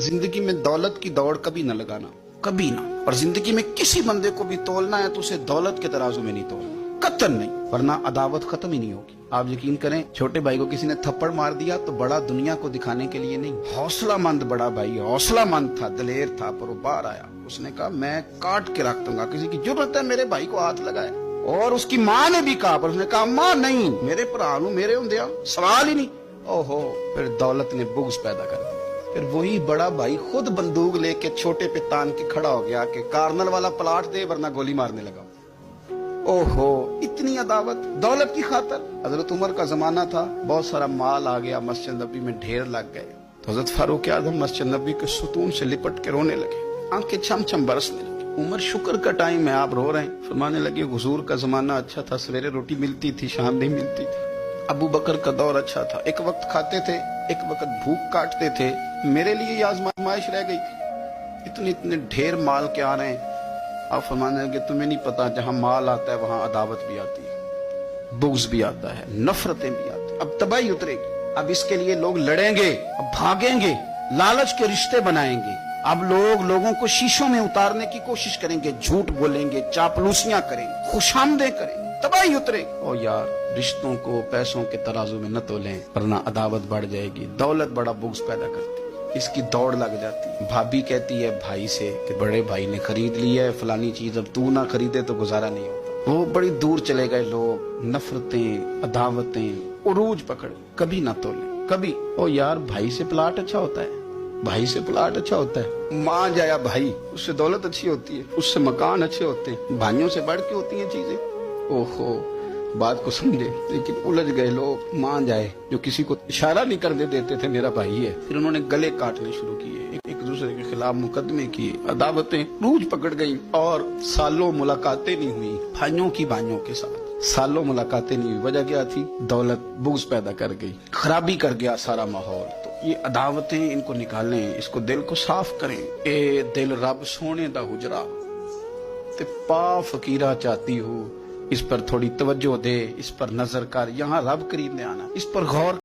जिंदगी में दौलत की दौड़ कभी न लगाना, कभी ना। और जिंदगी में किसी बंदे को भी तोलना है तो उसे दौलत के तराजू में नहीं तोलना, कतई नहीं, वरना अदावत खत्म ही नहीं होगी। आप यकीन करें, छोटे भाई को किसी ने थप्पड़ मार दिया तो बड़ा दुनिया को दिखाने के लिए नहीं, हौसलामंद बड़ा भाई, हौसलामंद था, दलेर था, पर वो बाहर आया। उसने कहा मैं काट के रख दूंगा, किसी की जरूरत है मेरे भाई को हाथ लगाए। और उसकी माँ ने भी कहा, पर उसने कहा माँ नहीं, मेरे भरा नू मेरे होंदिया सवाल ही नहीं। ओहो, फिर दौलत ने बुग़्ज़ पैदा कर दिया। फिर वही बड़ा भाई खुद बंदूक लेके छोटे पे तान के खड़ा हो गया कि कार्नल वाला प्लाट दे वरना गोली मारने लगा। ओहो, इतनी अदावत दौलत की खातर। हजरत उमर का जमाना था, बहुत सारा माल आ गया, मस्जिद नबी में ढेर लग गए, तो हजरत फारूक आज़म मस्जिद नबी के सुतून से लिपट के रोने लगे, आंखें छम छम बरसने लगी। उमर शुक्र का टाइम है, आप रो रहे हैं। फरमाने लगे हुजूर का जमाना अच्छा था, सवेरे रोटी मिलती थी, शाम नहीं मिलती थी। अबू बकर का दौर अच्छा था, एक वक्त खाते थे, एक वक्त भूख काटते थे। मेरे लिए ये आजमाइश रह गई थी। इतने इतने ढेर माल के आ रहे हैं। आप फरमाने लगे तुम्हें नहीं पता, जहां माल आता है वहां अदावत भी आती है, बुग़्ज़ भी आता है, नफरतें भी आती है। अब तबाही उतरेगी, अब इसके लिए लोग लड़ेंगे, अब भागेंगे, लालच के रिश्ते बनाएंगे। अब लोगों को शीशों में उतारने की कोशिश करेंगे, झूठ बोलेंगे, चापलूसियां करेंगे, खुशामदें करेंगे, तबाही उतरेगी। ओ यार, रिश्तों को पैसों के तराजू में न तोलें, वरना अदावत बढ़ जाएगी। दौलत बड़ा बुग़्ज़ पैदा करती है, इसकी दौड़ लग जाती है। भाभी कहती है भाई से कि बड़े भाई ने खरीद ली है फलानी चीज, अब तू ना खरीदे तो गुजारा नहीं होता। वो बड़ी दूर चले गए लोग, नफरतें, अदावतें उरूज पकड़, कभी ना तोले, कभी। ओ यार, भाई से प्लाट अच्छा होता है, भाई से प्लाट अच्छा होता है। माँ जाया भाई, उससे दौलत अच्छी होती है, उससे मकान अच्छे होते हैं, भाइयों से बढ़ के होती हैं चीजें। ओहो, बात को समझे, लेकिन उलझ गए लोग। मान जाए जो किसी को इशारा नहीं करने देते थे मेरा भाई है, फिर उन्होंने गले काटने शुरू किए, एक दूसरे के खिलाफ मुकदमे किए, अदावतें रूज पकड़ गई और सालों मुलाकातें नहीं हुई भाइयों की भाइयों के साथ। सालों मुलाकातें नहीं हुई, वजह क्या थी? दौलत बुग़्ज़ पैदा कर गई, खराबी कर गया सारा माहौल। तो ये अदावतें, इनको निकालें, इसको दिल को साफ करें। ए दिल रब सोने दा हुजरा ते पा फकीरा चाहती हो, इस पर थोड़ी तवज्जो दे, इस पर नजर कर, यहाँ रब करीब में आना, इस पर गौर